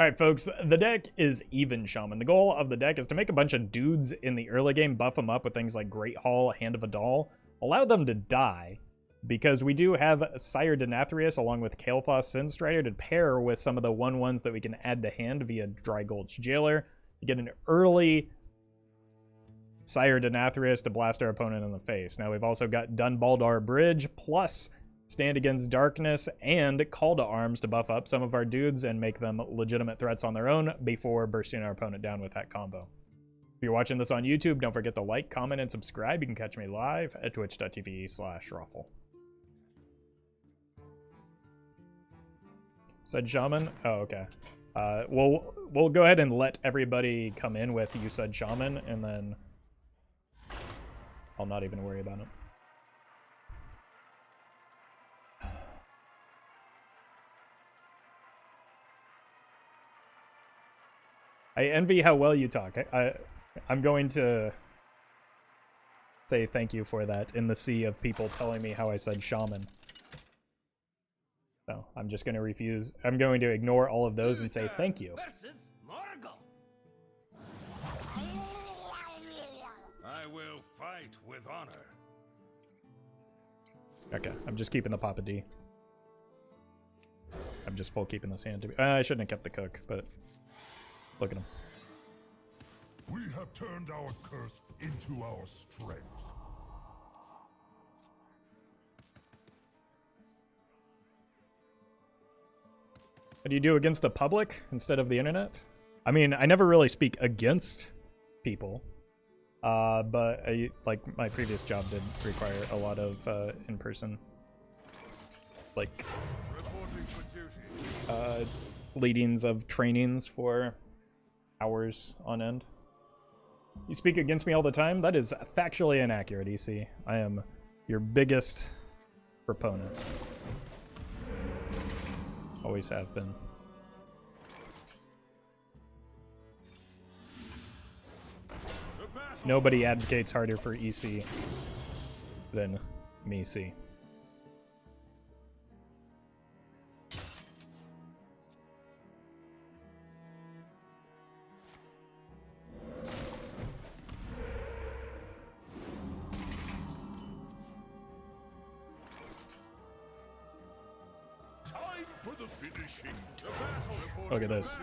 Alright folks, the deck is Even Shaman. The goal of the deck is to make a bunch of dudes in the early game, buff them up with things like Great Hall, Hand of a Doll, allow them to die, because we do have Sire Denathrius along with Kael'thas Sinstrider to pair with some of the 1/1s that we can add to hand via Drygulch Jailor. You get an early Sire Denathrius to blast our opponent in the face. Now we've also got Baldar Bridge, plus Stand Against Darkness and Call to Arms to buff up some of our dudes and make them legitimate threats on their own before bursting our opponent down with that combo. If you're watching this on YouTube, don't forget to like, comment, and subscribe. You can catch me live at twitch.tv/Roffle. Said Shaman? Oh, okay. We'll go ahead and let everybody come in with you said Shaman, and then I'll not even worry about it. I envy how well you talk. I'm going to say thank you for that in the sea of people telling me how I said shaman. So I'm just going to refuse. I'm going to ignore all of those and say thank you. I will fight with honor. Okay, I'm just keeping the Papa D. I'm just full keeping this hand. I shouldn't have kept the cook, but look at him. We have turned our curse into our strength. What do you do against the public instead of the internet? I mean, I never really speak against people, but like my previous job did require a lot of in-person, like, leadings of trainings for hours on end. You speak against me all the time? That is factually inaccurate, EC. I am your biggest proponent. Always have been. Nobody advocates harder for EC than me, C. Look at this.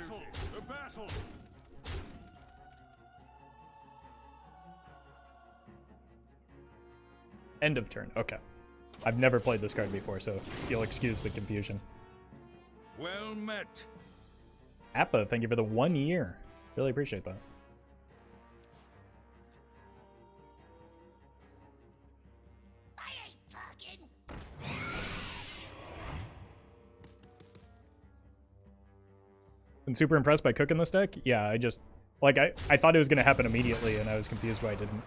End of turn. Okay. I've never played this card before, so you'll excuse the confusion. Well met. Appa, thank you for the 1 year. Really appreciate that. I ain't talking. Been super impressed by cooking this deck. Yeah, I just, like, I thought it was going to happen immediately, and I was confused why it didn't.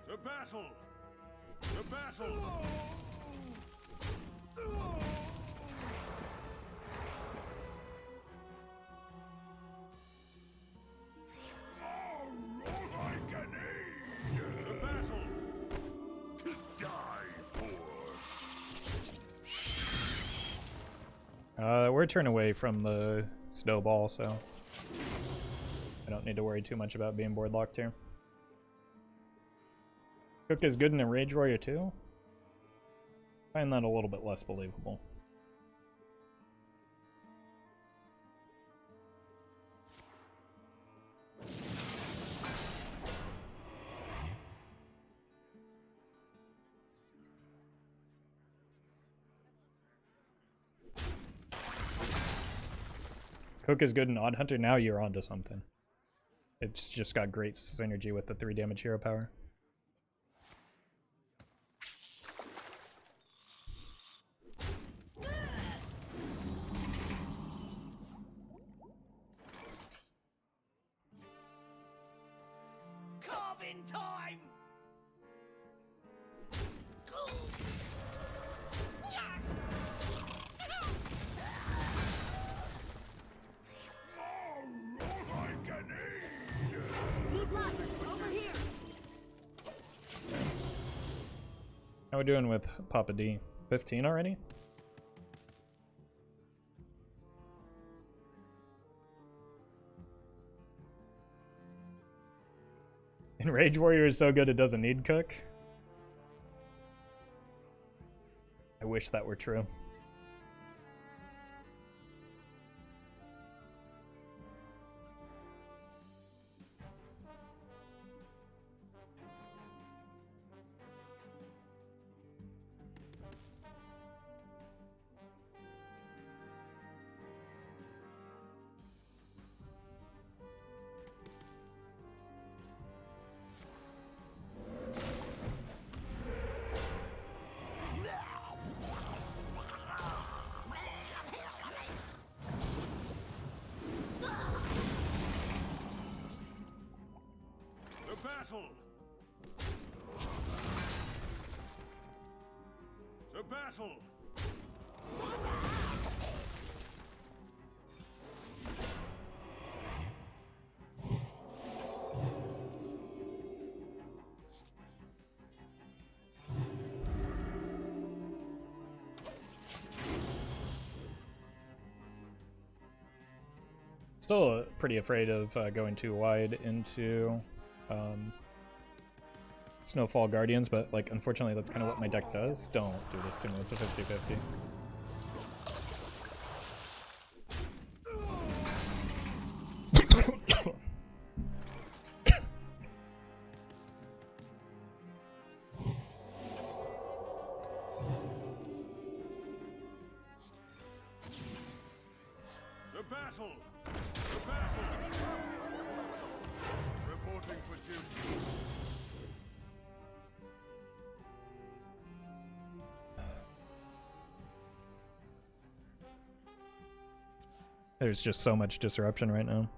To battle! To battle! We're a turn away from the snowball, so I don't need to worry too much about being board locked here. Cook is good in a Rage Warrior too? Find that a little bit less believable. Cook is good in Odd Hunter. Now you're onto something. It's just got great synergy with the 3 damage hero power. Carbon time. How we doing with Papa D? 15 already? And Rage Warrior is so good it doesn't need cook. I wish that were true. To battle! Still pretty afraid of going too wide into Snowfall Guardians, but like unfortunately that's kind of what my deck does. Don't do this to me, it's a 50-50. To battle! To battle! Reporting for duty. There's just so much disruption right now.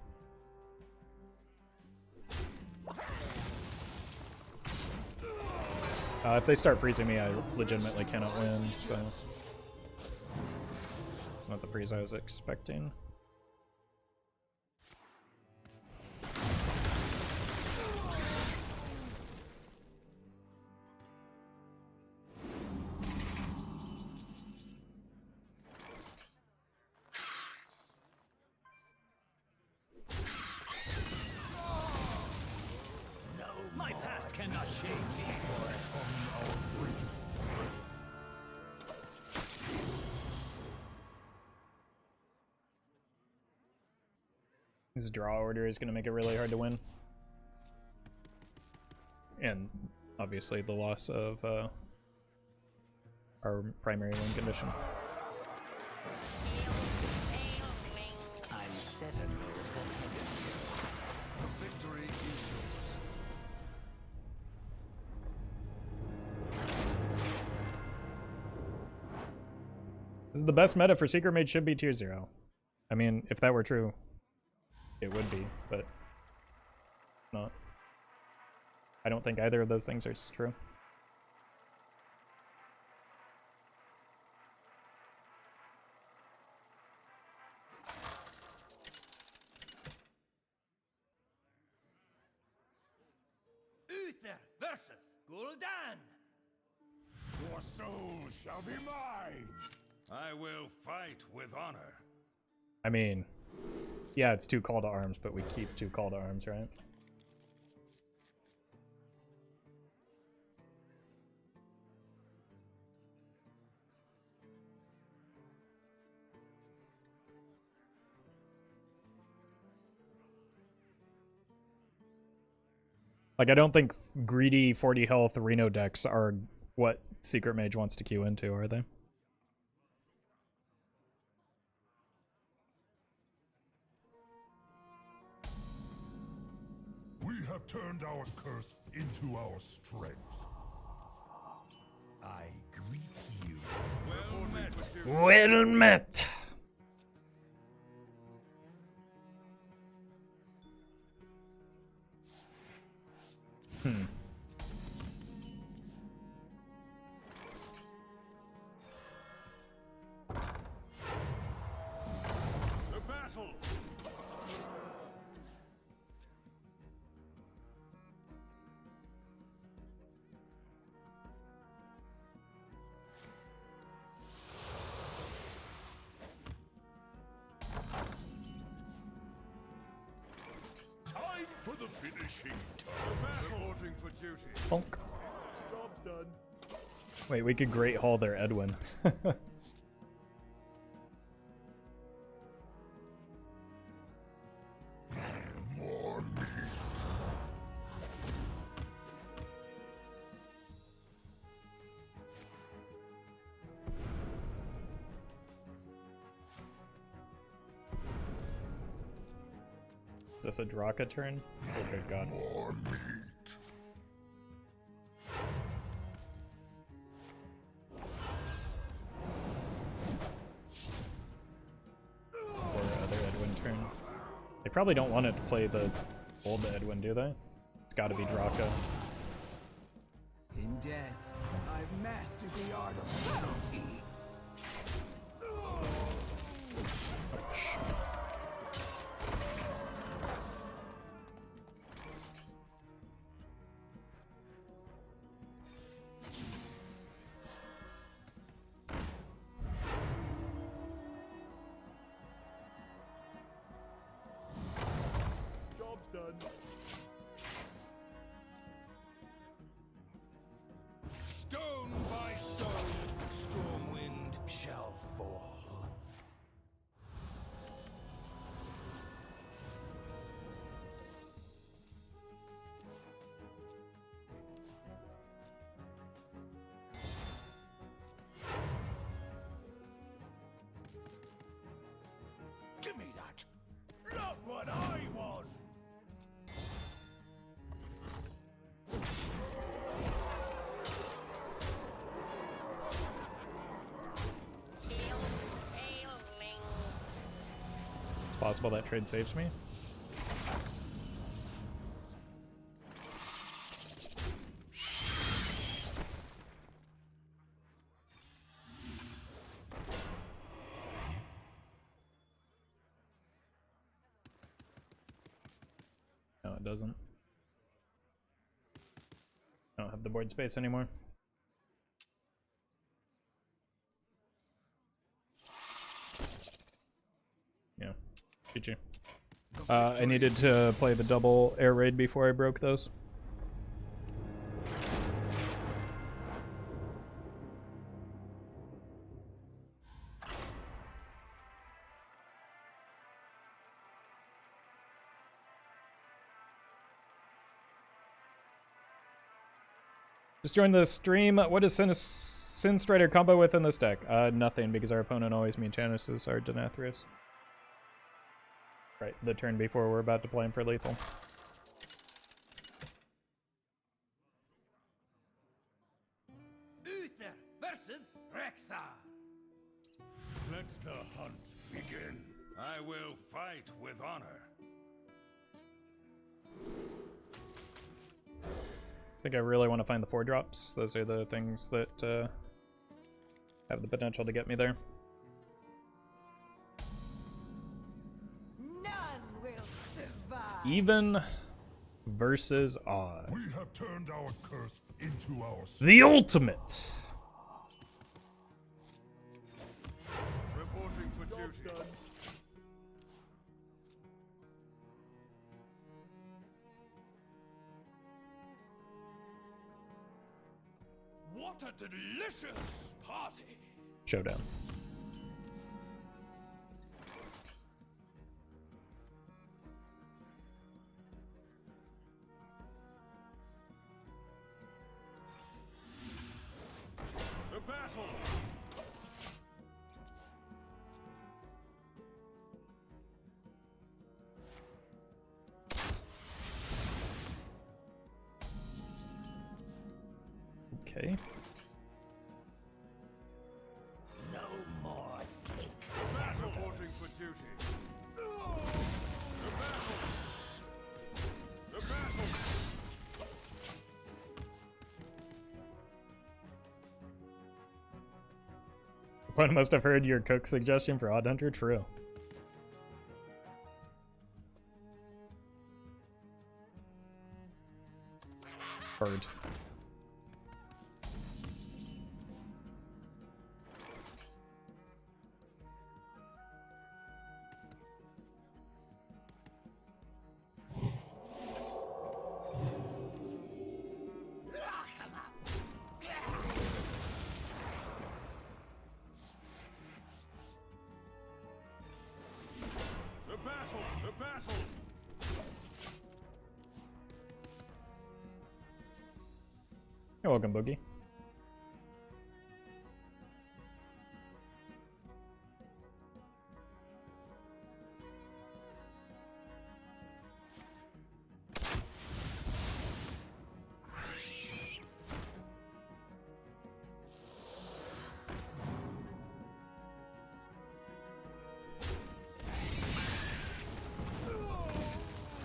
If they start freezing me, I legitimately cannot win, so it's not the freeze I was expecting. My past cannot shake me. This draw order is going to make it really hard to win. And obviously the loss of our primary win condition. I'm 7 moves ahead. Victory is yours. This is the best meta for Secret Mage, should be tier 0. I mean, if that were true, it would be, but not. I don't think either of those things are true. Uther versus Gul'dan. Your soul shall be mine! I will fight with honor. I mean, yeah, it's 2 call to arms, but we keep 2 call to arms, right? Like, I don't think greedy 40 health Reno decks are what Secret Mage wants to queue into, are they? We have turned our curse into our strength. I greet you. Well met. Well met! To battle! for the finishing touch. Reporting for duty. Bonk. Job's done. Wait, we could Great Hall their Edwin. More meat. Is this a Draka turn? Oh, good god. More meat. Or other Edwin turn. They probably don't want it to play the old Edwin, do they? It's gotta be Draka. In death, I've mastered the art of subtlety. Ouch. Job's done. Stone by stone, storm wind shall fall. Give me that. Not what I want. It's possible that trade saves me. No, it doesn't. I don't have the board space anymore. Yeah, GG. I needed to play the double air raid before I broke those. Just joined the stream. What does Sinstrider combo with in this deck? Nothing, because our opponent always means Janice's Sire Denathrius. Right, the turn before we're about to play him for lethal. Uther versus Rexa. Let the hunt begin. I will fight with honor. I think I really want to find the 4-drops. Those are the things that have the potential to get me there. None will survive. Even versus odd. We have turned our curse into our The ultimate! Reporting for duty. What a delicious party! Showdown. To battle. Okay. No more take. Battle. Reporting for duty. To battle. To battle. Opponent must have heard your cook suggestion for Odd Hunter. True. Bird. You're welcome, Boogie.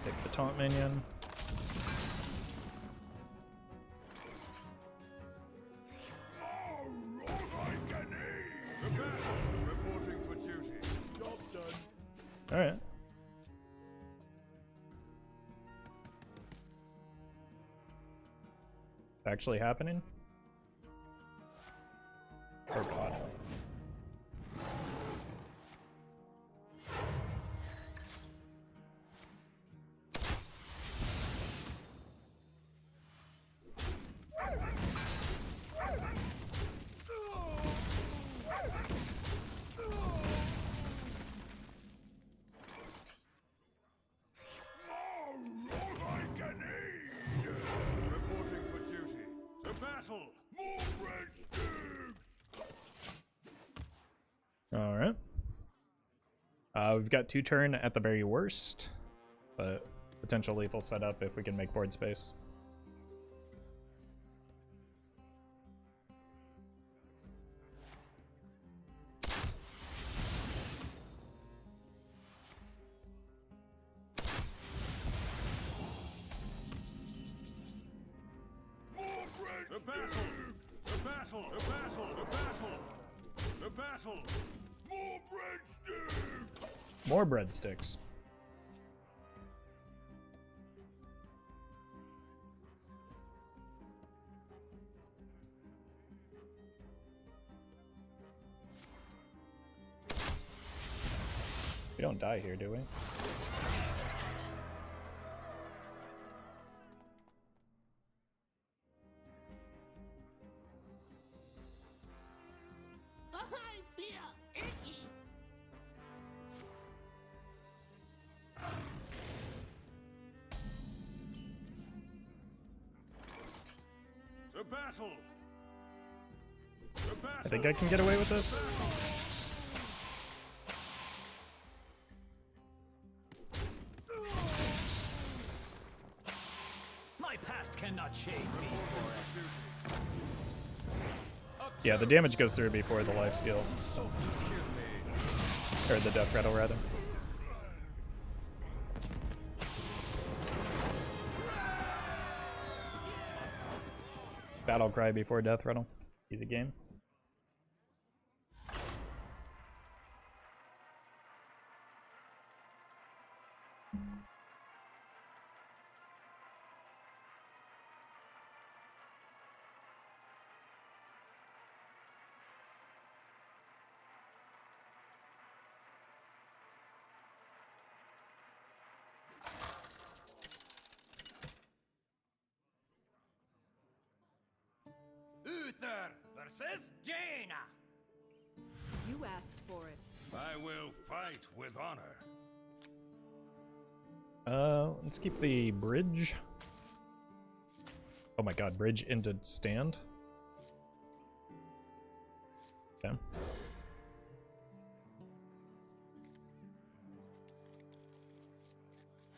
Take the taunt minion. Alright. Actually happening? Or God. Alright. We've got 2 turn at the very worst, but potential lethal setup if we can make board space. More breadsticks. We don't die here, do we? I think I can get away with this. My past cannot shade me forever. Yeah, the damage goes through before the life steal. Or the death rattle, rather. Battle cry before death rattle. Easy game. Uther versus Jaina. You asked for it. I will fight with honor. Let's keep the bridge. Oh my god, bridge into stand. Okay.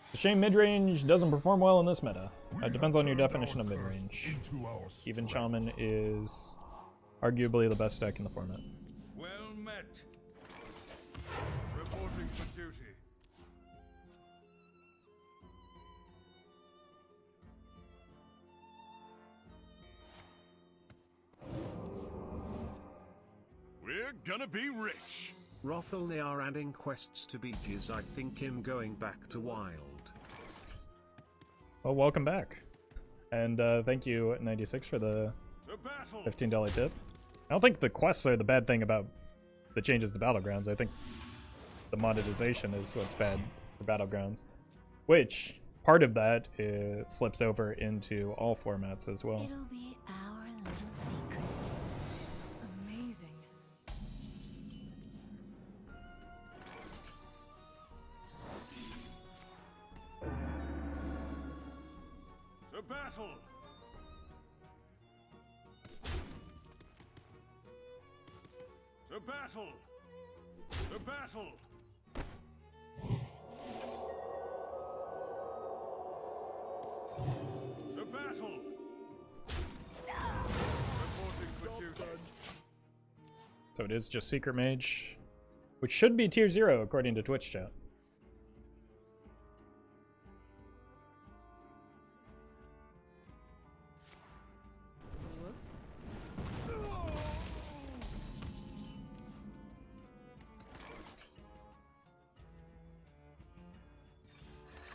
It's a shame mid-range doesn't perform well in this meta. It depends on your definition of mid-range. Even Shaman is arguably the best deck in the format. Well met. Reporting for duty. We're gonna be rich. Roffle, they are adding quests to beaches. I think him going back to wild. Well, welcome back. And thank you, 96, for the $15 tip. I don't think the quests are the bad thing about the changes to Battlegrounds. I think the monetization is what's bad for Battlegrounds. Which, part of that slips over into all formats as well. It'll be our little secret. Amazing. To battle. battle! The battle! The battle! Reporting for duty. So it is just Secret Mage, which should be tier 0 according to Twitch chat. Whoops.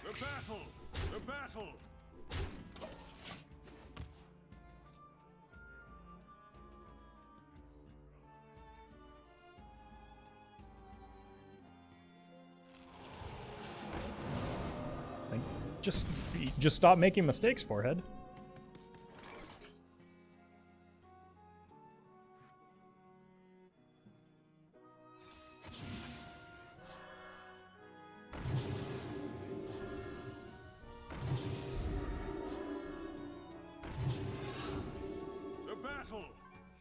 The battle! The battle! Like, just stop making mistakes, Forehead. The battle!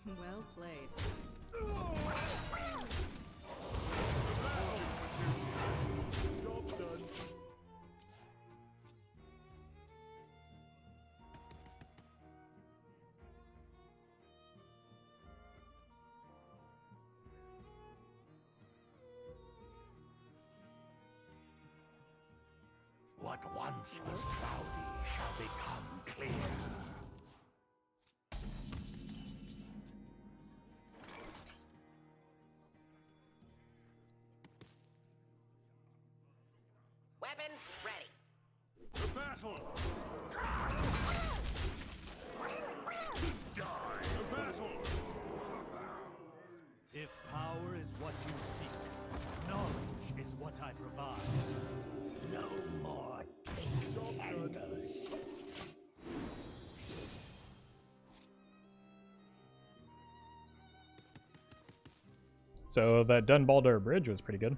Well played. Job done. What once was cloudy shall become clear. Weapons ready. The battle! The battle! If power is what you seek, knowledge is what I provide. No more take candles. So that done Baldar Bridge was pretty good.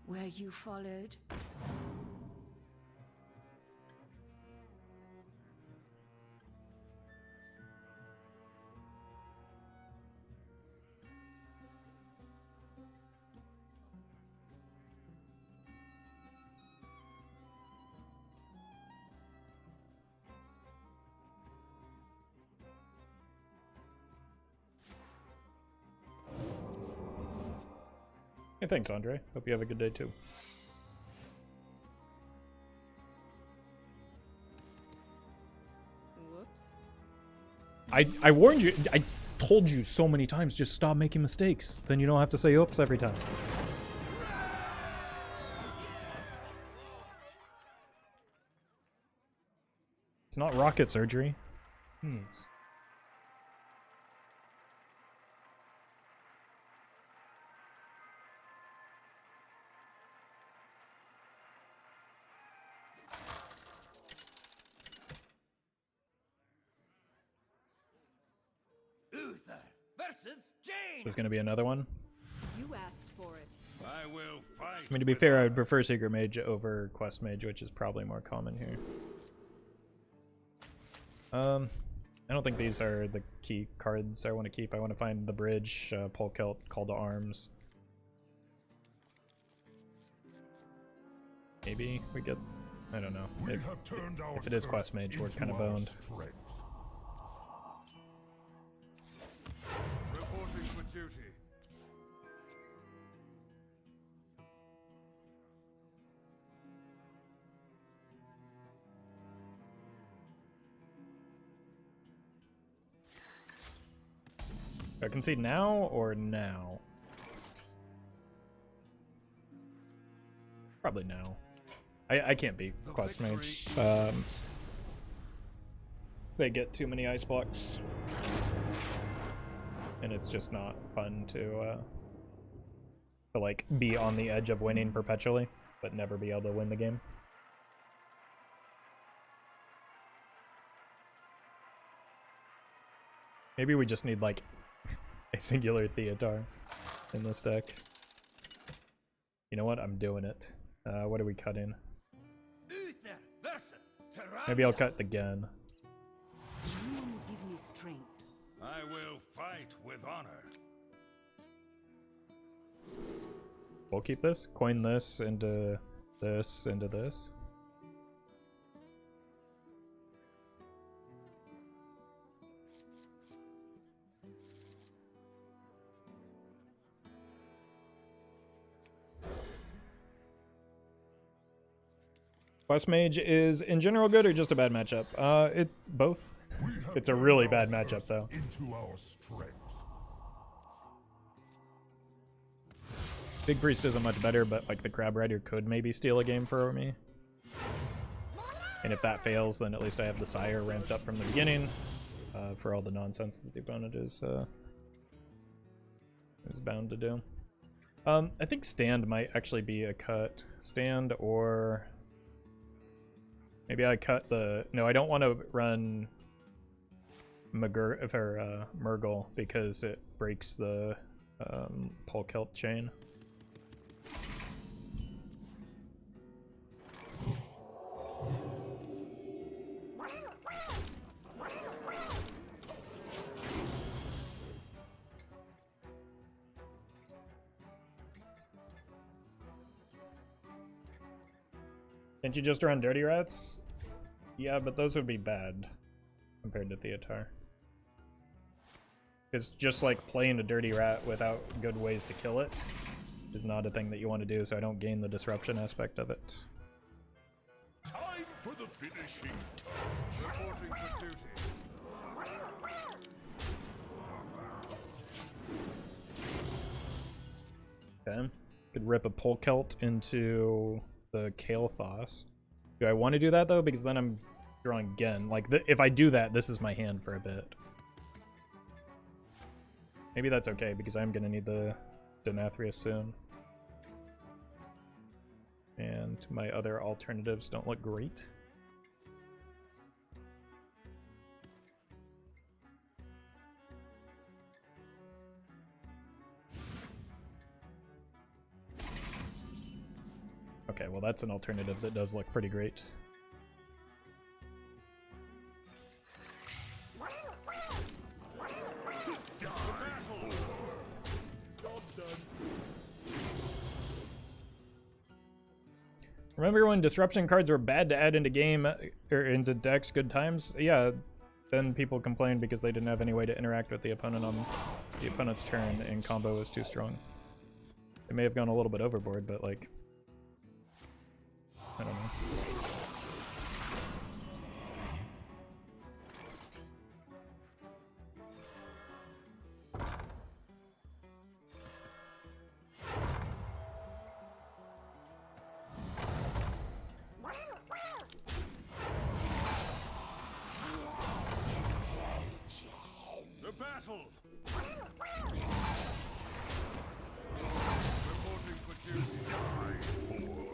Were you followed? Hey, thanks, Andre. Hope you have a good day too. Whoops. I warned you. I told you so many times, just stop making mistakes. Then you don't have to say oops every time. It's not rocket surgery. Uther versus Jane. There's gonna be another one. You asked for it. I will fight. I mean, to be fair, I would prefer Secret Mage over Quest Mage, which is probably more common here. I don't think these are the key cards I want to keep. I want to find the Bridge, Polkelt, Call to Arms. Maybe we get, I don't know. If it is Quest Mage, we're kind of boned. Reporting for duty. Do I concede now or now? Probably now. I can't beat Quest Mage. They get too many ice blocks. And it's just not fun to like be on the edge of winning perpetually, but never be able to win the game. Maybe we just need like a singular Theatar in this deck. You know what? I'm doing it. What are we cutting? Uther Maybe I'll cut the Genn. You give me strength. I will fight with honor. We'll keep this. Coin this into this into this. Quest Mage is in general good or just a bad matchup? It's both. It's a really bad matchup though. Into our strength. Big Priest isn't much better, but like the Crabrider could maybe steal a game for me. And if that fails, then at least I have the Sire ramped up from the beginning for all the nonsense that the opponent is bound to do. I think Stand might actually be a cut. Stand or maybe I cut the... No, I don't want to run Murgle because it breaks the Polkelt chain. Can't you just run Dirty Rats? Yeah, but those would be bad compared to Theotar. It's just like playing a Dirty Rat without good ways to kill it is not a thing that you want to do, so I don't gain the disruption aspect of it. Time for the finishing touch. Reporting for duty. Okay. Could rip a Polkelt into the Kael'thas. Do I want to do that though? Because then I'm drawing Genn. Like, if I do that, this is my hand for a bit. Maybe that's okay, because I'm going to need the Denathrius soon. And my other alternatives don't look great. Okay, well that's an alternative that does look pretty great. Remember when disruption cards were bad to add into game or into decks good times? Yeah, then people complained because they didn't have any way to interact with the opponent on the opponent's turn and combo was too strong. It may have gone a little bit overboard, but like, I don't know. The battle. Reporting for duty. Die for.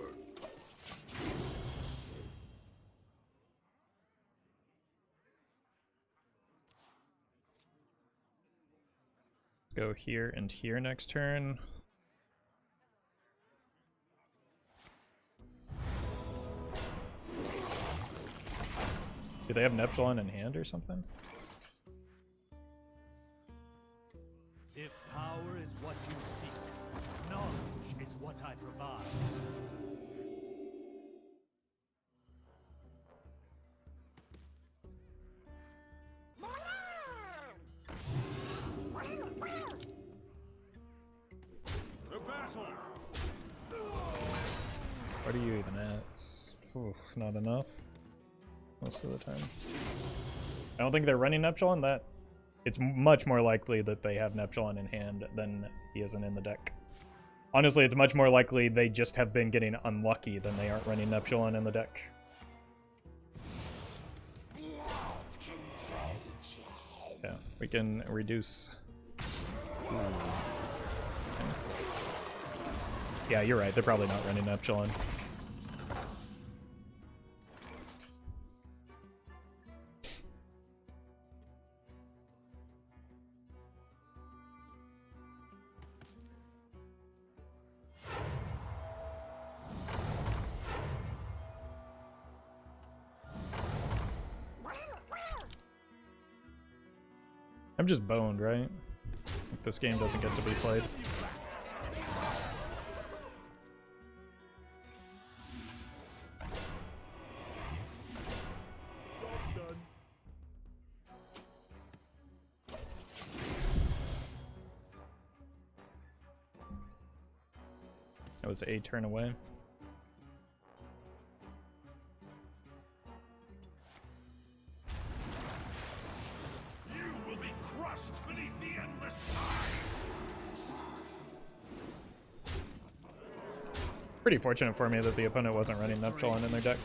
Go here and here next turn. Do they have Neptulon in hand or something? If power is what you seek, knowledge is what I provide. The battle. What are you even at? Oof, not enough. Most of the time. I don't think they're running Neptulon. That it's much more likely that they have Neptulon in hand than he isn't in the deck. Honestly, it's much more likely they just have been getting unlucky than they aren't running Neptulon in the deck. Yeah, we can reduce. Ooh. Okay. Yeah, you're right. They're probably not running Neptulon. I'm just boned, right? Like this game doesn't get to be played. That was a turn away. You will be crushed beneath the endless tides. Pretty fortunate for me that the opponent wasn't running Nuptialon in their deck.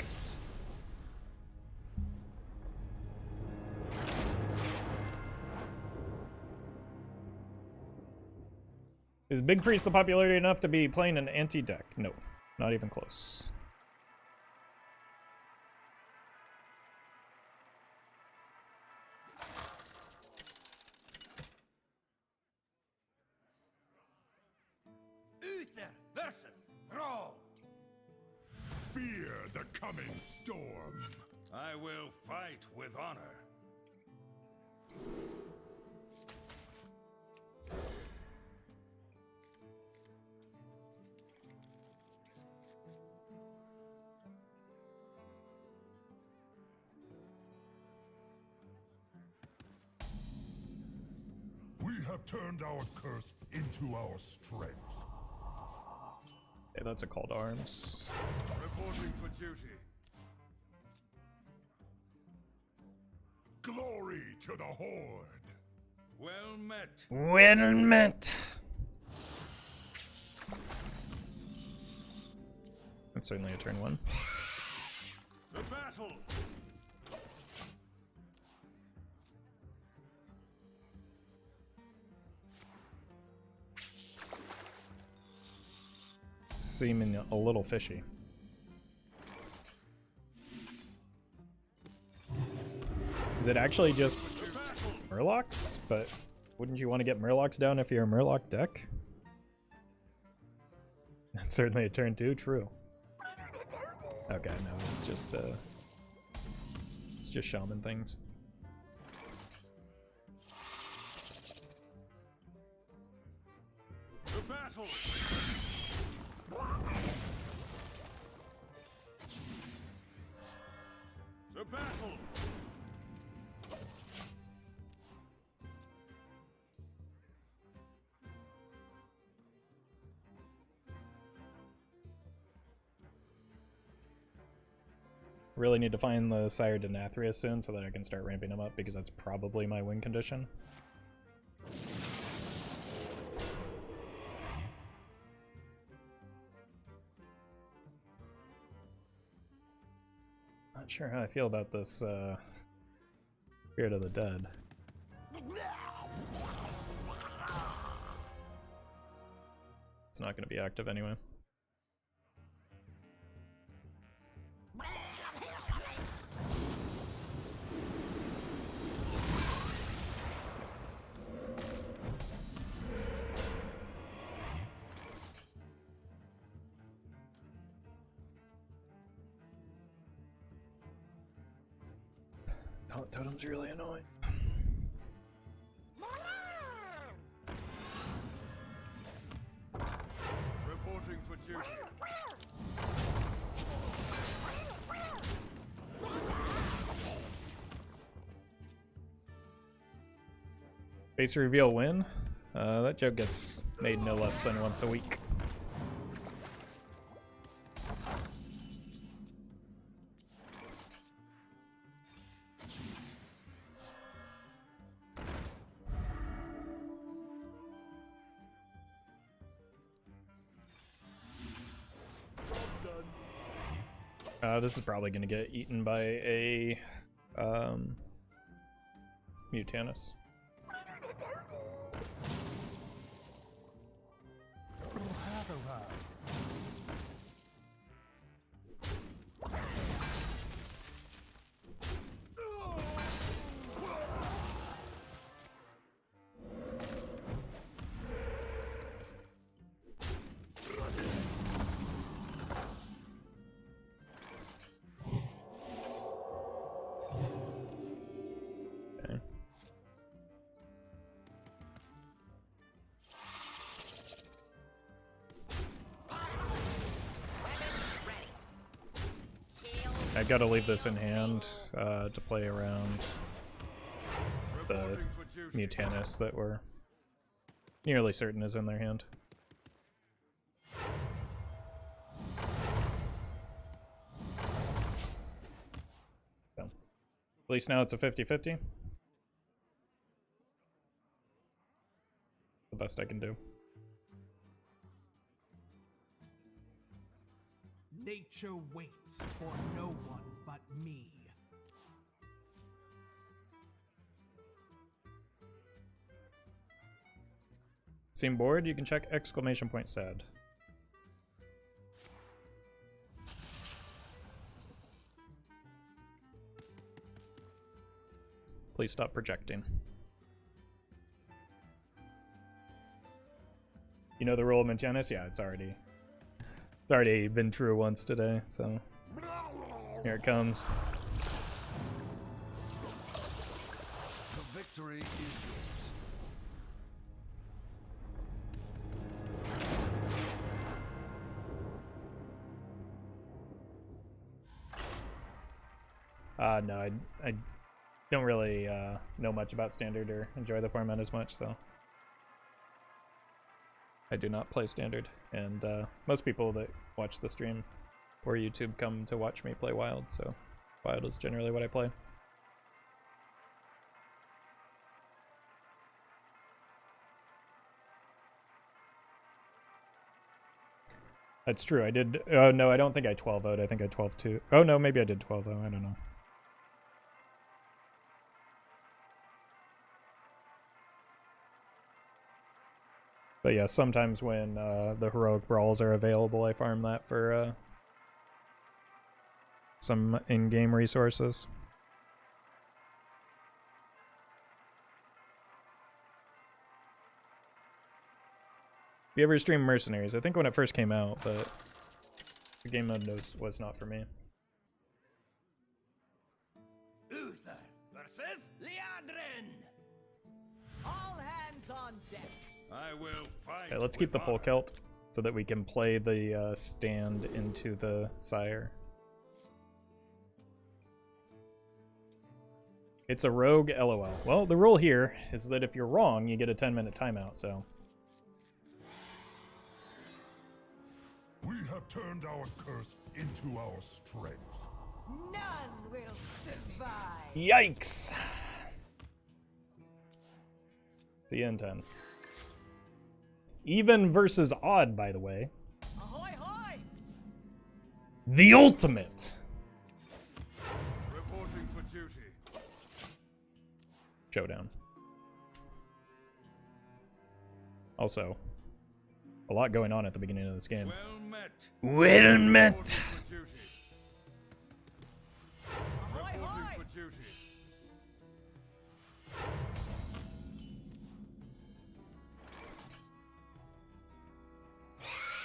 Is Big Priest the popularity enough to be playing an anti-deck? No, not even close. Uther versus Thrall. Fear the coming storm. I will fight with honor. We have turned our curse into our strength. Okay, that's a call to arms. Reporting for duty. Glory to the Horde. Well met. Well met. That's certainly a turn one. The battle. Seeming a little fishy. Is it actually just Murlocs? But wouldn't you want to get Murlocs down if you're a Murloc deck? That's certainly a turn two, true. Okay, no, it's just shaman things. The battle. The battle. Really need to find the Sire Denathrius soon so that I can start ramping him up, because that's probably my win condition. Not sure how I feel about this Spirit of the Dead. It's not going to be active anyway. Totem's really annoying. Reporting for duty. Base reveal win? That joke gets made no less than once a week. This is probably going to get eaten by a Mutanus. I gotta leave this in hand to play around the Mutanus that we're nearly certain is in their hand. So, at least now it's a 50-50. The best I can do. Nature waits for no one but me. Seem bored? You can check exclamation point sad. Please stop projecting. You know the rule of Mutanus? Yeah, it's already been true once today, so here it comes. The victory is yours. No, I don't really know much about Standard or enjoy the format as much, so I do not play Standard. And most people that watch the stream or YouTube come to watch me play Wild, so Wild is generally what I play. That's true, I did. Oh no, I don't think I 12-0'd. I think I 12-2. Oh no, maybe I did 12-0. I don't know. But yeah, sometimes when the heroic brawls are available, I farm that for some in-game resources. You ever stream Mercenaries? I think when it first came out, but the game mode was not for me. Uther versus Liadrin. All hands on deck. I will fight. Okay, let's keep the Polkelt so that we can play the stand into the Sire. It's a rogue, LOL. Well, the rule here is that if you're wrong, you get a 10-minute timeout, so. We have turned our curse into our strength. None will survive. Yikes! See you in 10. Even versus odd, by the way. Ahoy, hoy! The ultimate! Reporting for duty. Showdown. Also, a lot going on at the beginning of this game. Well met. Well met! Reporting for duty. Ahoy, Reporting hoy! for duty.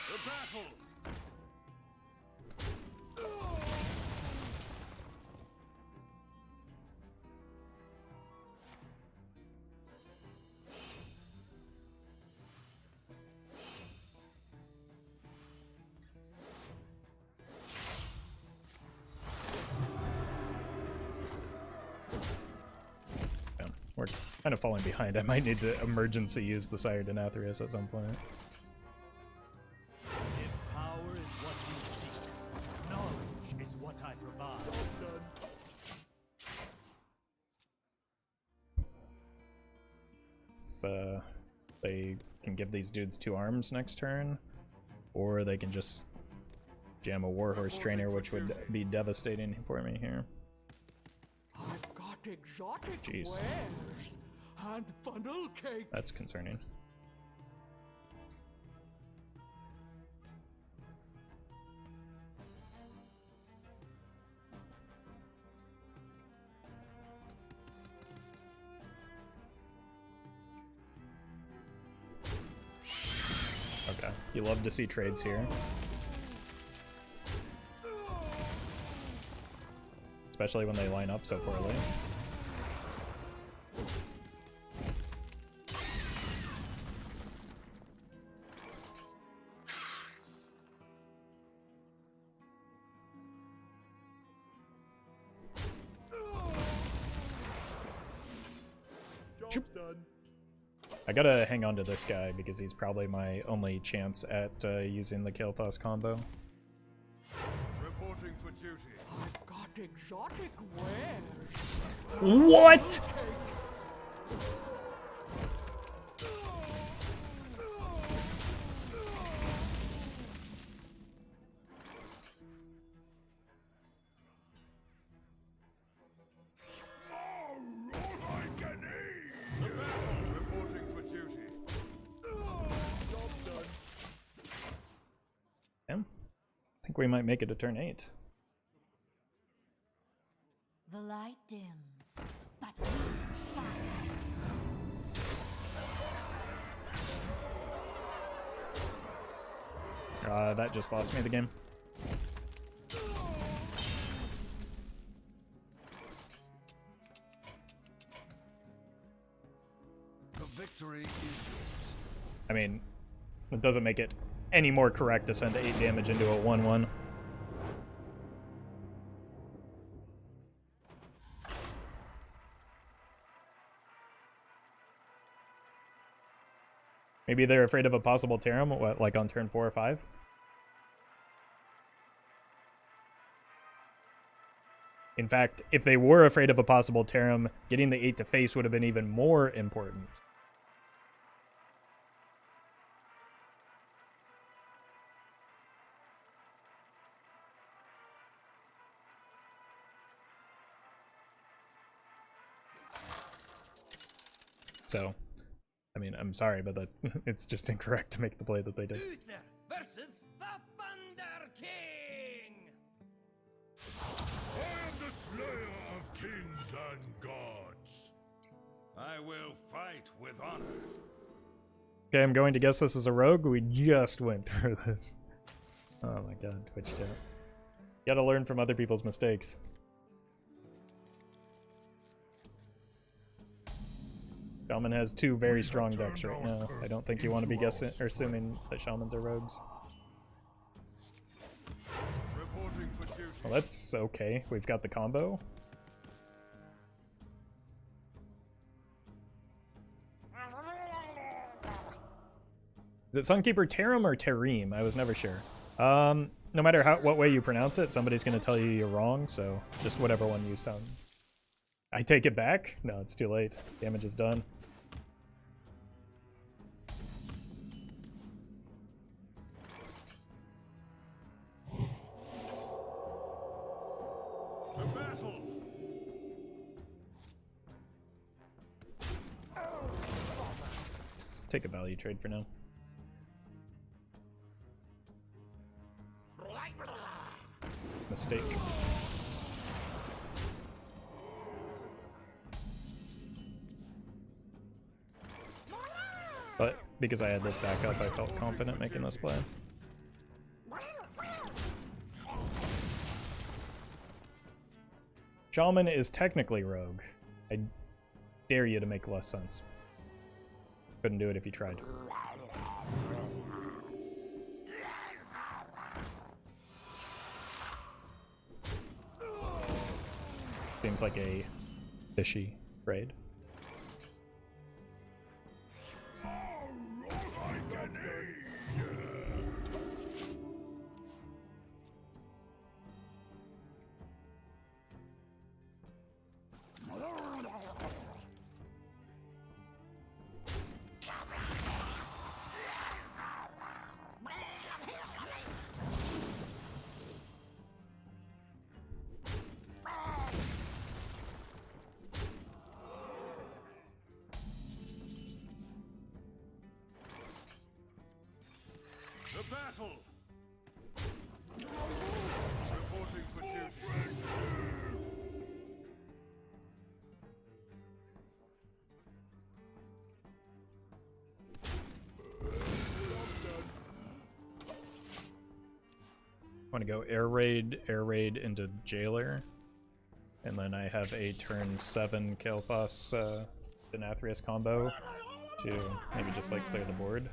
The battle. Yeah, we're kind of falling behind. I might need to emergency use the Sire Denathrius at some point. If power is what you seek, knowledge is what I provide. It's, they can give these dudes 2 arms next turn, or they can just jam a Warhorse Trainer, which would be devastating for me here. I've got exotic Jeez. wares and funnel cakes. That's concerning. Okay, you love to see trades here. Especially when they line up so poorly. Shoop. I gotta hang on to this guy because he's probably my only chance at using the Kael'thas combo. Reporting for duty. I've got exotic wares. What? Reporting for duty. I think we might make it to turn 8. The light dims, but we shine. That just lost me the game. The victory is yours. I mean, it doesn't make it any more correct to send 8 damage into a 1-1. Maybe they're afraid of a possible Tarim, what, like on turn 4 or 5? In fact, if they were afraid of a possible Tarim, getting the 8 to face would have been even more important. So, I mean, I'm sorry, but that it's just incorrect to make the play that they did. Uther versus the Thunder King. I am the slayer of kings and gods. I will fight with honor. Okay, I'm going to guess this is a rogue. We just went through this. Oh my god, Twitch chat. You gotta learn from other people's mistakes. Shaman has 2 very strong decks right now. I don't think you want to be guessing or assuming that Shamans are rogues. Reporting for duty. Well, that's okay. We've got the combo. Is it Sunkeeper Tarim or Tarim? I was never sure. No matter what way you pronounce it, somebody's going to tell you you're wrong, so just whatever one you sound. I take it back? No, it's too late. Damage is done. The battle. Just take a value trade for now. Mistake. But because I had this backup, I felt confident making this play. Shaman is technically rogue. I dare you to make less sense. Couldn't do it if you tried. Seems like a fishy raid. The battle. Reporting for duty. Want to go air raid into Jailor, and then I have a turn 7 Kael'thas Denathrius combo to maybe just like clear the board.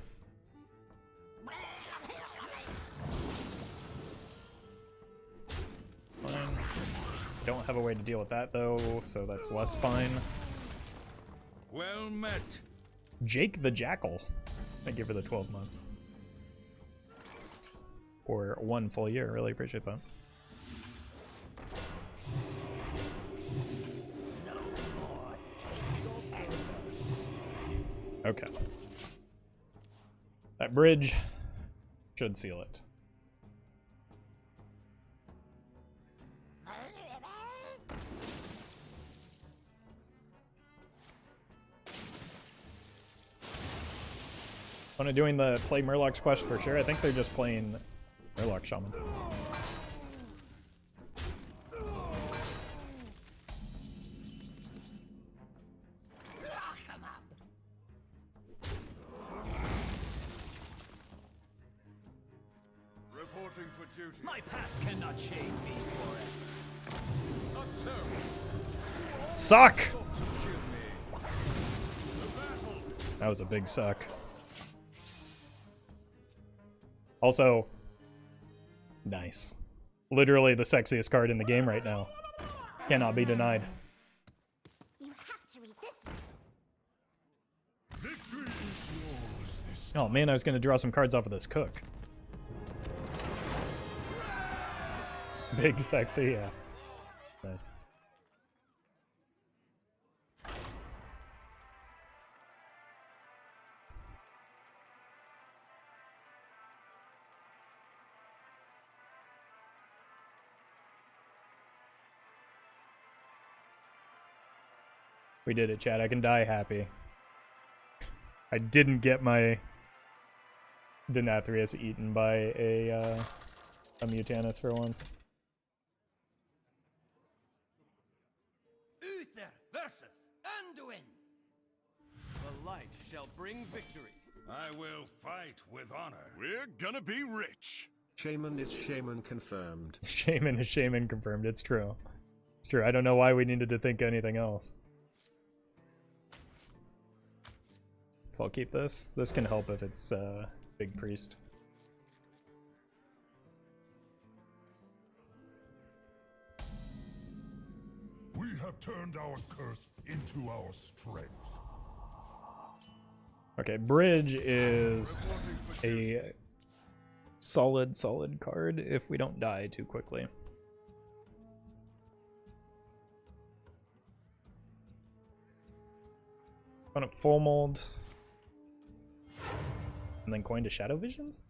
Fine. Don't have a way to deal with that though, so that's less fine. Well met. Jake the Jackal. Thank you for the 12 months. Or 1 full year. Really appreciate that. Okay. That bridge should seal it. When I'm doing the play Murloc's quest for sure, I think they're just playing Murloc Shaman. Reporting for duty. My past cannot shame me forever. Suck! That was a big suck. Also, nice. Literally the sexiest card in the game right now. Cannot be denied. You have to read this one. Victory is yours this Oh man, I was gonna draw some cards off of this cook. Big sexy, yeah. Nice. We did it, Chad. I can die happy. I didn't get my Denathrius eaten by a Mutanus for once. Uther versus Anduin. The light shall bring victory. I will fight with honor. We're gonna be rich. Shaman is shaman confirmed. Shaman is shaman confirmed. It's true. It's true. I don't know why we needed to think anything else. If I'll keep this. This can help if it's Big Priest. We have turned our curse into our strength. Okay, Bridge is a solid card if we don't die too quickly. On a full mold. And then coin to Shadow Visions?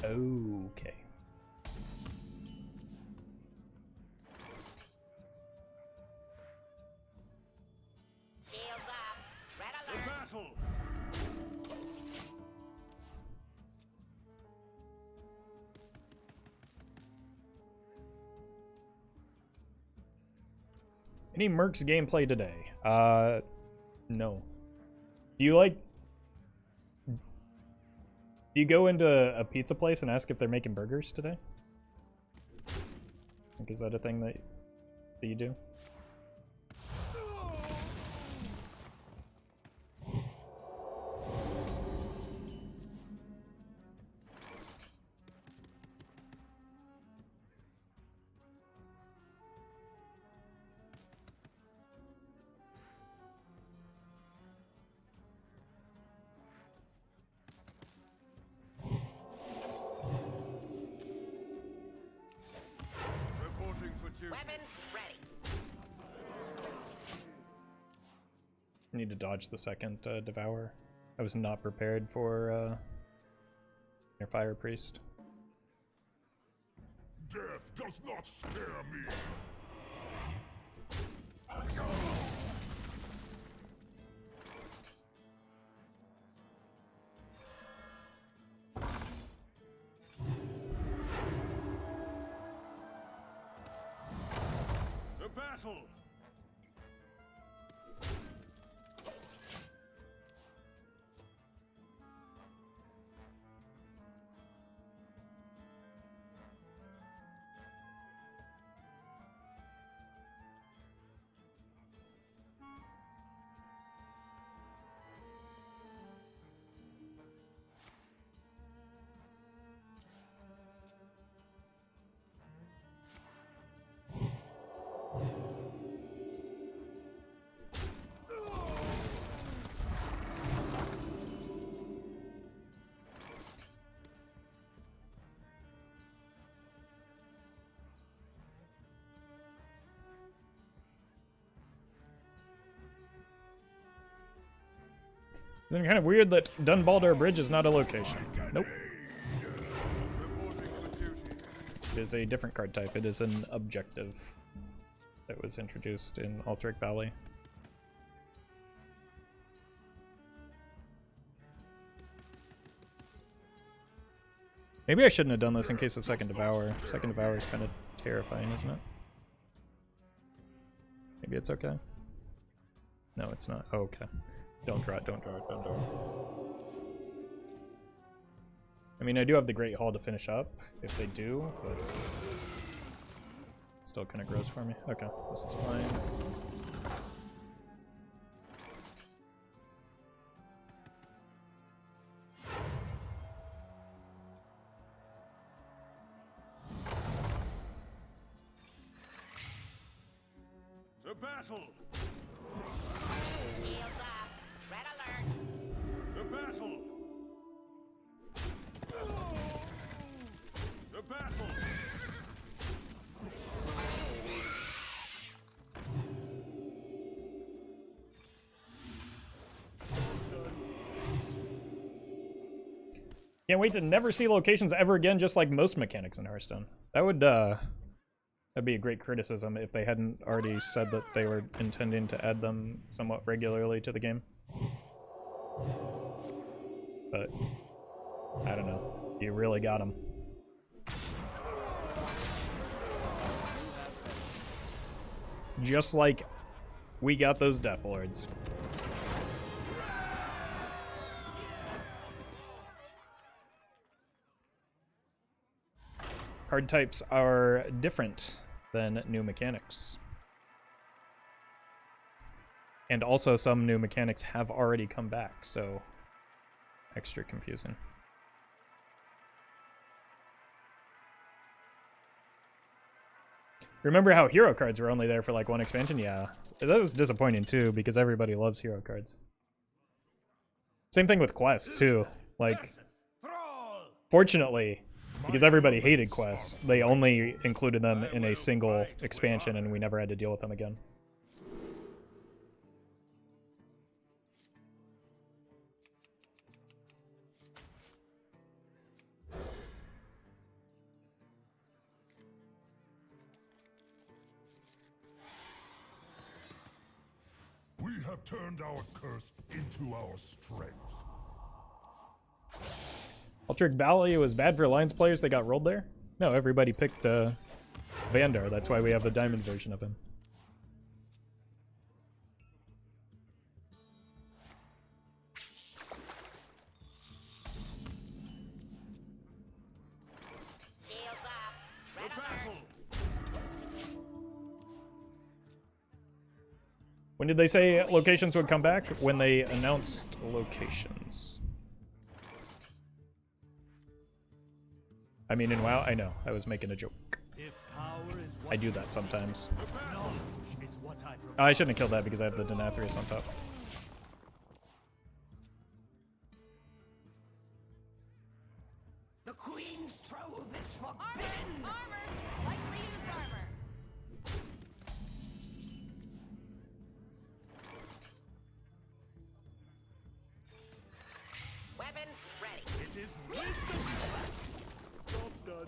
Okay. Shields up. Red The alert. battle. Any Mercs gameplay today? No. Do you like... Do you go into a pizza place and ask if they're making burgers today? Like, is that a thing that you do? Reporting for duty. Weapons ready. I need to dodge the second Devour. I was not prepared for your Fire Priest. Death does not scare me. The battle. Isn't it kind of weird that Baldar Bridge is not a location? Nope. It is a different card type. It is an objective that was introduced in Alterac Valley. Maybe I shouldn't have done this in case of Second Devour. Second Devour is kind of terrifying, isn't it? Maybe it's okay. No, it's not. Oh, okay. Don't draw it, don't draw it, don't draw it. I mean, I do have the Great Hall to finish up, if they do, but it's still kind of gross for me. Okay, this is fine. To battle! Shields up. Red alert. To battle! To battle! Can't wait to never see locations ever again, just like most mechanics in Hearthstone. That would, that'd be a great criticism if they hadn't already said that they were intending to add them somewhat regularly to the game. But, I don't know. You really got them. Just like we got those Death Lords. Card types are different than new mechanics. And also some new mechanics have already come back, so extra confusing. Remember how hero cards were only there for like one expansion? Yeah, that was disappointing too, because everybody loves hero cards. Same thing with quests too. Like, fortunately, because everybody hated quests, they only included them in a single expansion and we never had to deal with them again. We have turned our curse into our strength. Alterac Valley was bad for Alliance players, they got rolled there? No, everybody picked Vandar, that's why we have the diamond version of him. Shields up. Red To alert. battle! When did they say locations would come back? When they announced locations. I mean, in WoW, I know. I was making a joke. If power is what I do that sometimes. knowledge is what I Oh, I shouldn't have killed that because I have the Denathrius on top. The Queen's trove is for Armor! Armor! Lightly used armor. Weapons ready. It is wisdom. Job done.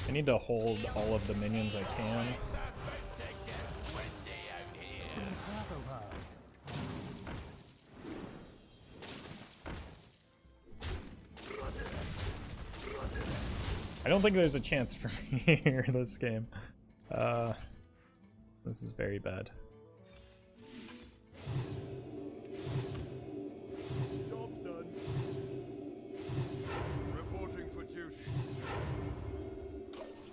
I need to hold all of the minions I can. I don't think there's a chance for me here this game. This is very bad. Job done. Reporting for duty.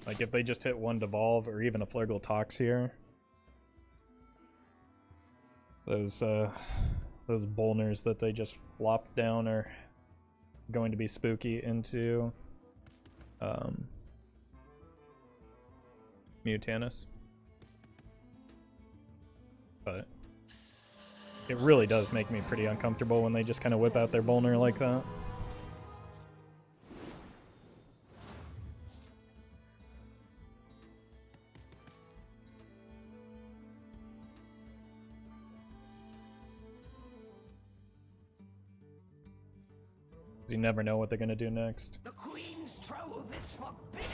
Like if they just hit one Devolve or even a Flurgle Tox here. Those Bolners that they just flopped down are going to be spooky into Mutanus. But it really does make me pretty uncomfortable when they just kind of whip out their Bolner like that. You never know what they're gonna do next. The Queen's trove is forbidden!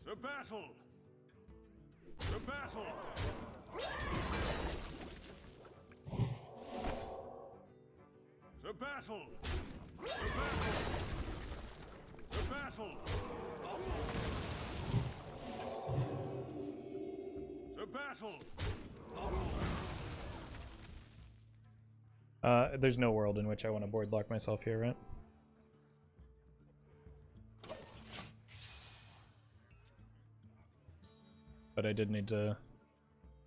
The battle! The battle! The battle! The battle! The battle! The battle! There's no world in which I want to board lock myself here, right? But I did need to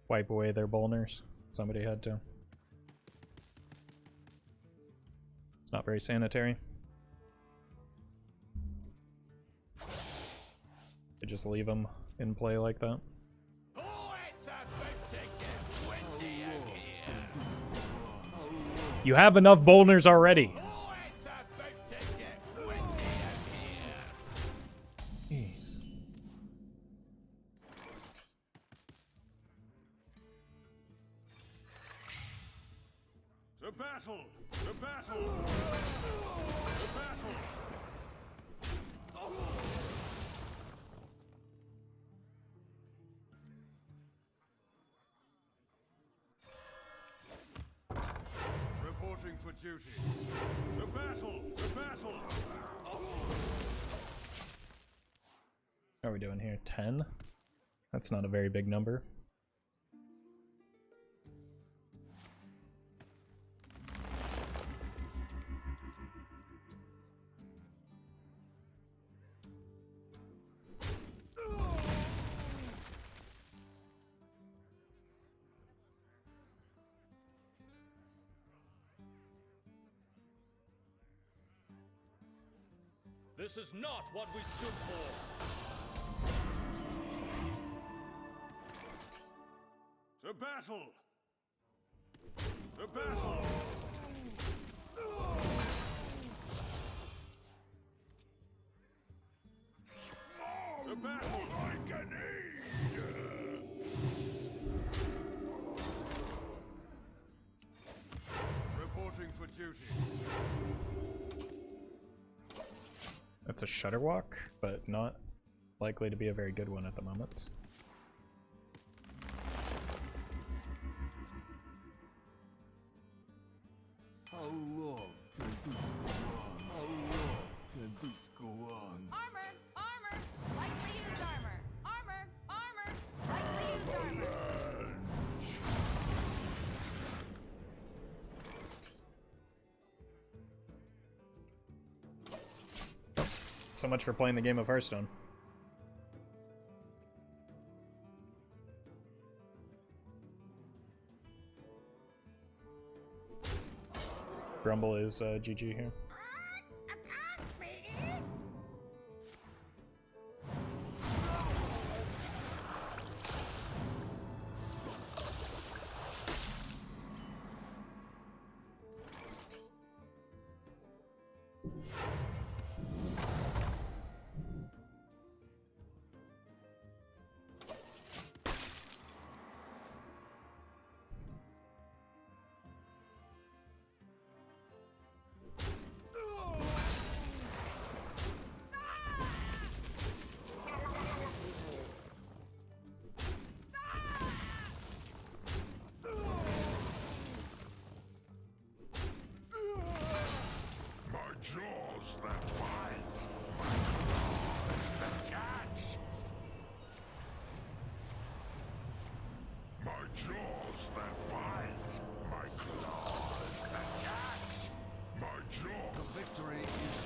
wipe away their Bolners. Somebody had to. It's not very sanitary. I just leave them in play like that. You have enough Bolners already. Jeez. The battle! The battle! The battle! Reporting for duty. The battle! The battle! How are we doing here? 10? That's not a very big number. This is not what we stood for. The battle! The battle! The battle! Like an aid! Reporting for duty. That's a Shudderwalk, but not likely to be a very good one at the moment. How long can this go on? How long can this go on? Armor! Armor! Lightly used armor! Armor! Armor! Lightly used armor! So much for playing the game of Hearthstone. Grumble is GG here. Jaws that bite, my claws that catch. My jaws that bite, my claws that catch. My jaws. The victory is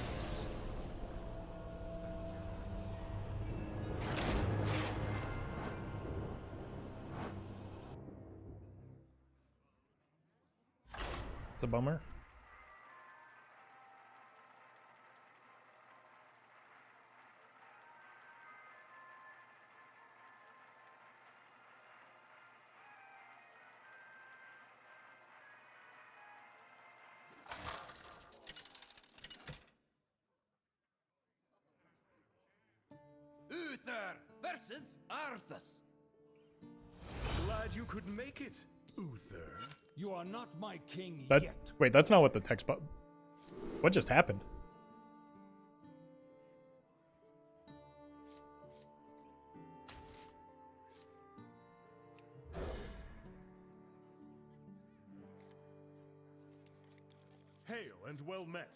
It's a bummer. Uther versus Arthas. Glad you could make it, Uther. You are not my king That, yet. wait, that's not what the text button. What just happened? Hail and well met.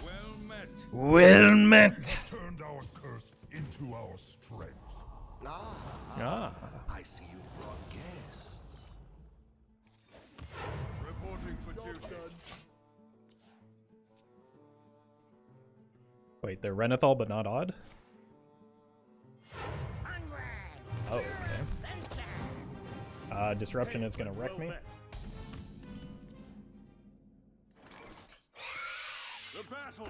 Well met. Well met. Turned our curse into our strength. Ah. I see you brought guests. Reporting for duty. Wait, they're Renathal but not odd? Oh, okay. Disruption is gonna wreck Well me. met. The battle.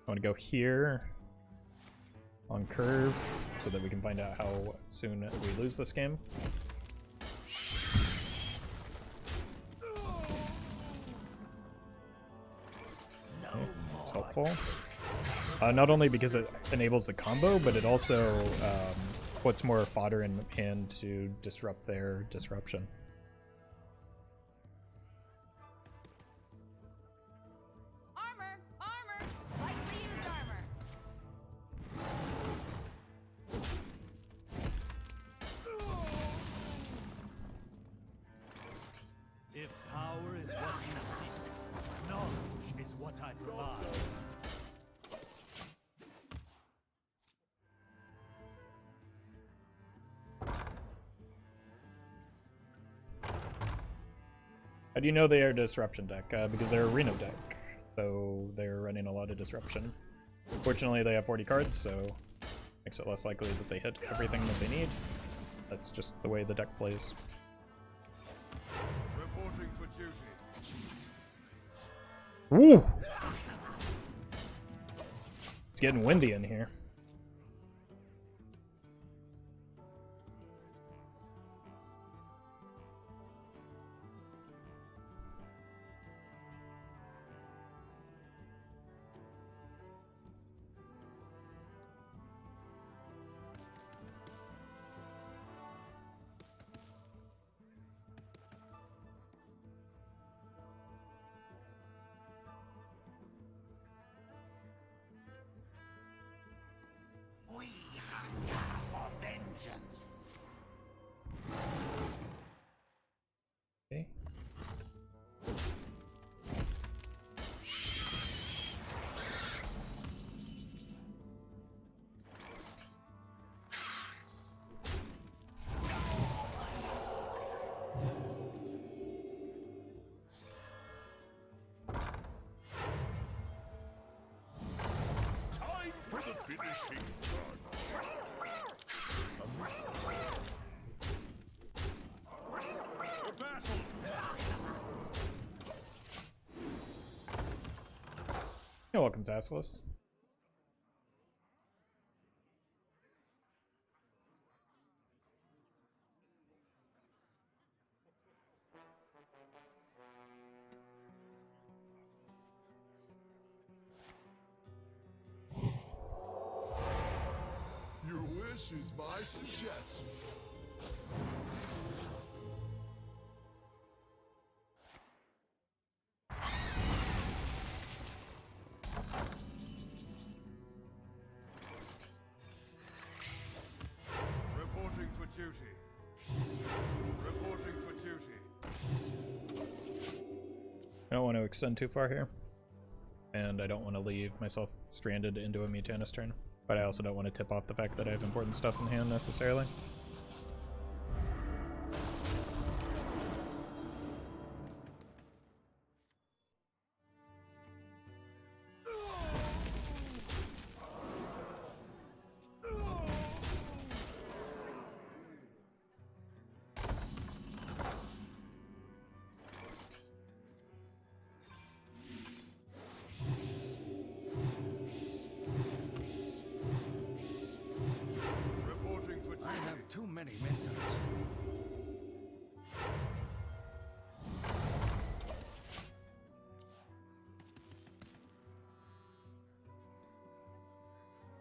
I want to go here on curve so that we can find out how soon we lose this game. Okay, that's helpful. Not only because it enables the combo, but it also puts more fodder in hand to disrupt their disruption. Armor, armor, lightly used armor. If power is what you seek, knowledge is what I provide. How do you know they are a disruption deck? Because they're a Reno deck, so they're running a lot of disruption. Fortunately, they have 40 cards, so makes it less likely that they hit everything that they need. That's just the way the deck plays. Reporting for duty. Woo! It's getting windy in here. We hunger for vengeance. Okay. Time for the finishing touch. The battle. You're welcome, Tasselus. Your wish is my suggestion. Reporting for duty. Reporting for duty. I don't want to extend too far here. And I don't want to leave myself stranded into a Mutanus turn. But I also don't want to tip off the fact that I have important stuff in hand necessarily. Reporting for duty. I have 2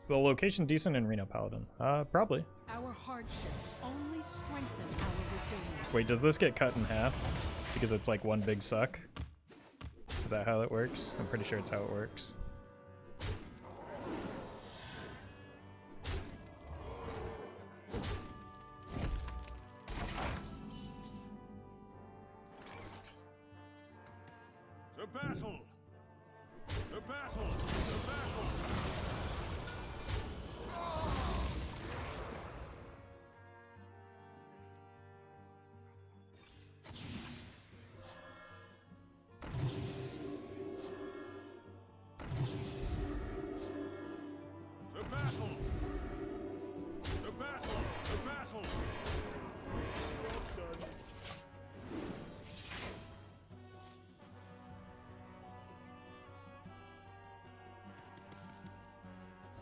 Is the location decent in Reno, Paladin? Probably. Our hardships only strengthen our resilience. Wait, does this get cut in half? Because it's like one big suck? Is that how it works? I'm pretty sure it's how it works. To battle! To battle! To battle! To battle! To battle! To battle!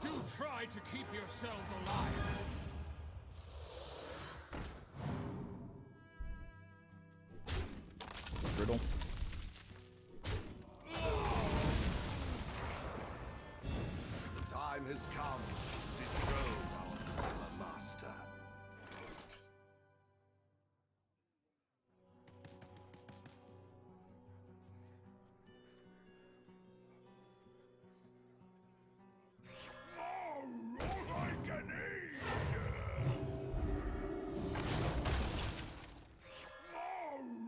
Do try to keep yourselves alive. Brutal. The time has come to dethrone our clever master. More all I can eat!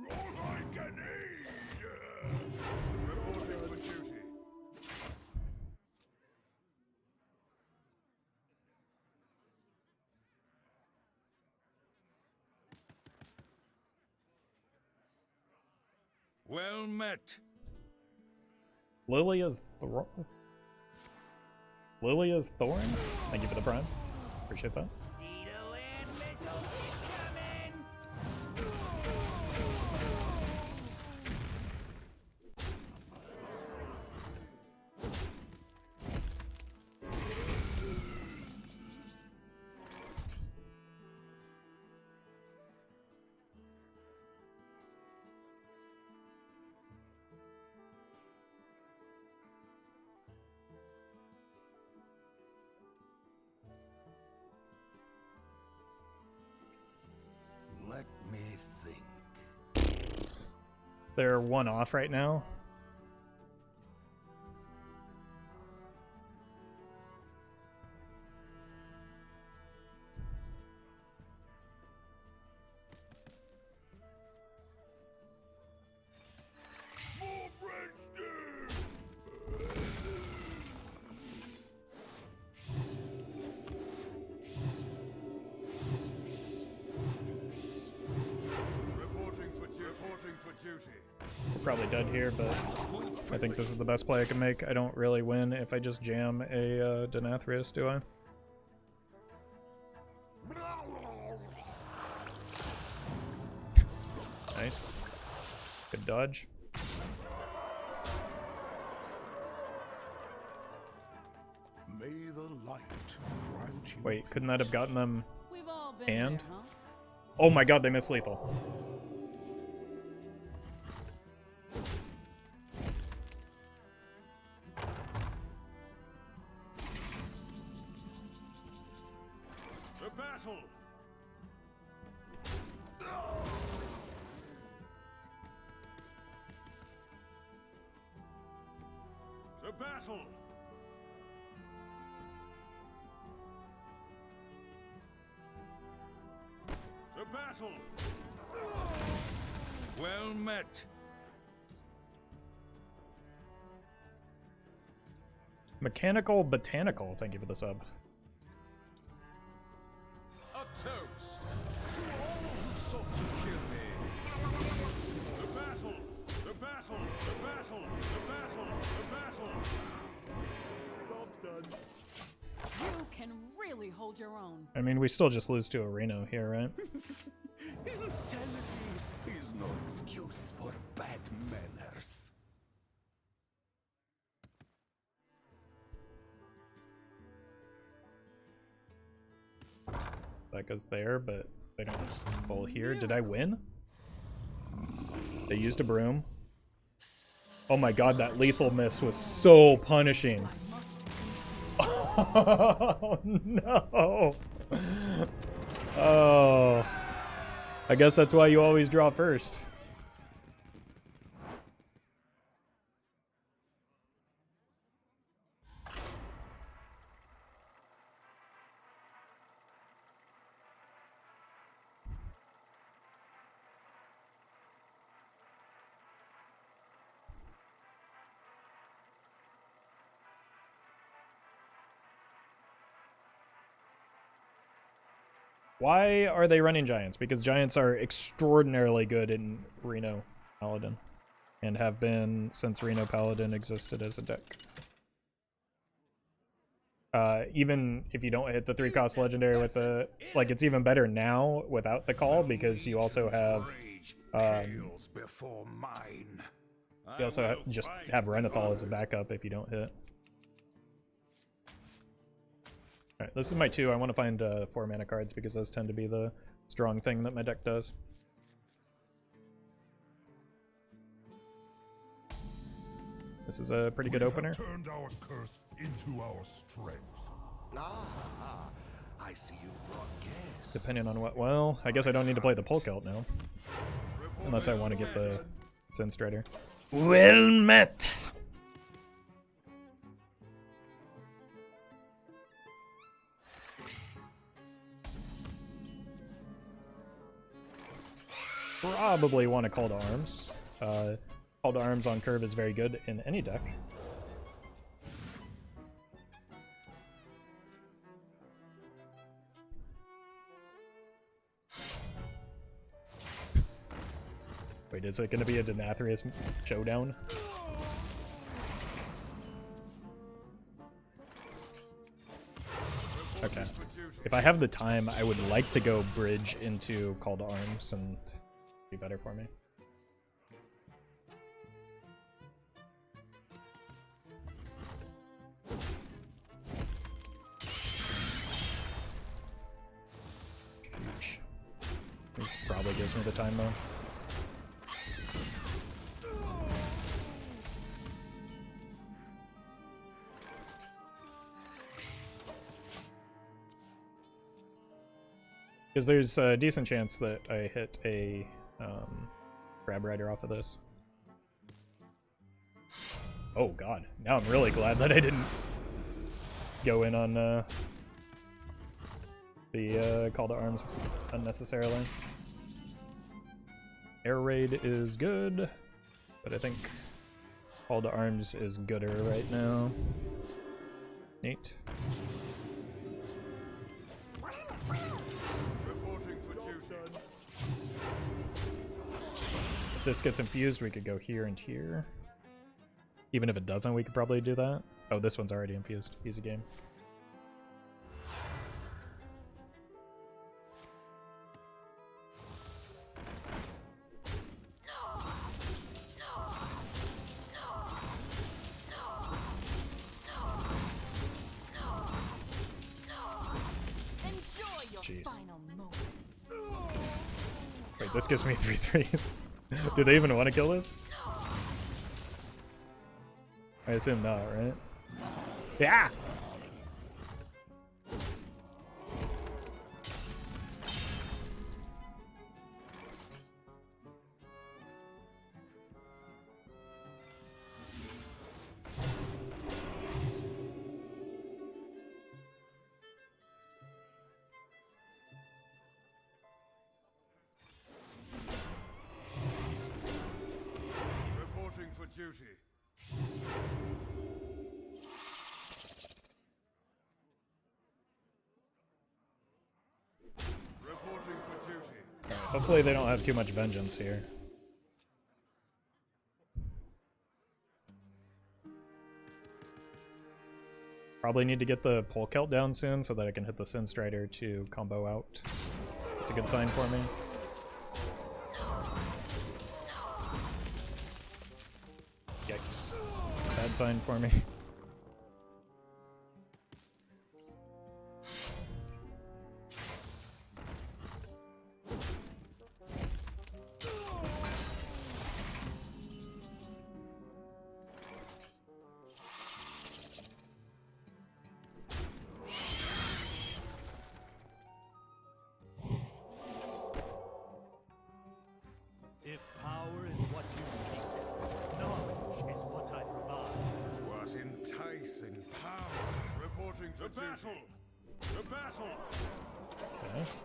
More all I can eat! Reporting for duty. Well met. Lilia's Thorn? Lilia's Thorn? Thank you for the prime. Appreciate that. See the land missiles incoming! Let me think. They're one off right now. More breadsticks! Reporting for duty. We're probably dead here, but I think this is the best play I can make. I don't really win if I just jam a Denathrius, do I? Nice. Good dodge. May the light grant you. Wait, couldn't that have gotten them? We've all been And? there, huh? Oh my god, they missed lethal. To battle! To battle! To battle! Well met. Mechanical Botanical, thank you for the sub. A toast to all who sought to kill me. The battle! The battle! The battle! The battle! The battle! Job's done. You can really hold your own. I mean, we still just lose to a Reno here, right? Insanity is no excuse for bad manners. That goes there, but they don't pull here. Did I win? They used a broom. Oh my god, that lethal miss was so punishing. Oh, no. Oh. I guess that's why you always draw first. Why are they running Giants? Because Giants are extraordinarily good in Reno Paladin, and have been since Reno Paladin existed as a deck. Even if you don't hit the 3-cost legendary with the, like, it's even better now without the call, because you also have, Before mine. you also just have Renathal as a backup if you don't hit. Alright, this is my 2. I want to find 4 mana cards because those tend to be the strong thing that my deck does. This is a pretty good opener. Turned our curse into our strength. I see you brought gas. Depending on what, well, I guess I don't need to play the Polkelt now. Unless I want to get the Sinstrider. Well met! Probably want to Call to Arms. Call to Arms on curve is very good in any deck. Wait, is it going to be a Denathrius showdown? Okay. If I have the time, I would like to go bridge into Call to Arms and be better for me. Sheesh. This probably gives me the time though. Because there's a decent chance that I hit a Crabrider off of this. Oh god, now I'm really glad that I didn't go in on the Call to Arms unnecessarily. Air Raid is good, but I think Call to Arms is gooder right now. Neat. If this gets infused, we could go here and here. Even if it doesn't, we could probably do that. Oh, this one's already infused. Easy game. Jeez. Wait, this gives me 3/3s. Do they even want to kill this? I assume not, right? Yeah! Duty. Reporting for duty. Hopefully they don't have too much vengeance here. Probably need to get the Polkelt down soon so that I can hit the Sinstrider to combo out. That's a good sign for me. Yikes. Bad sign for me. actually.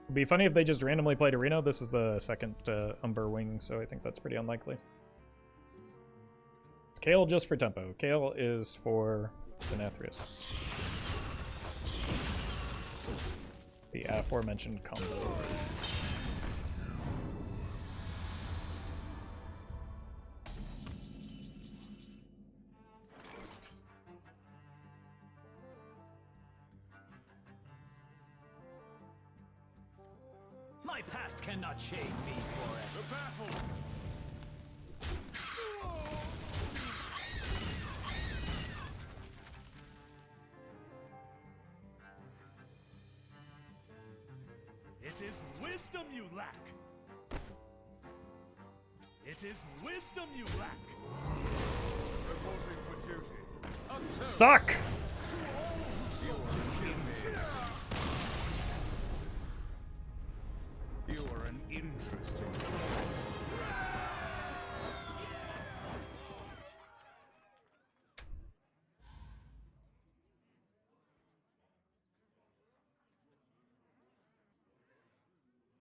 It'd be funny if they just randomly played Arena. This is the second Umber Wing, so I think that's pretty unlikely. It's Kael just for tempo. Kael is for Denathrius. The aforementioned combo. My past cannot shame me forever. The battle! It is wisdom you lack. It is wisdom you lack. Reporting for duty. Until Suck!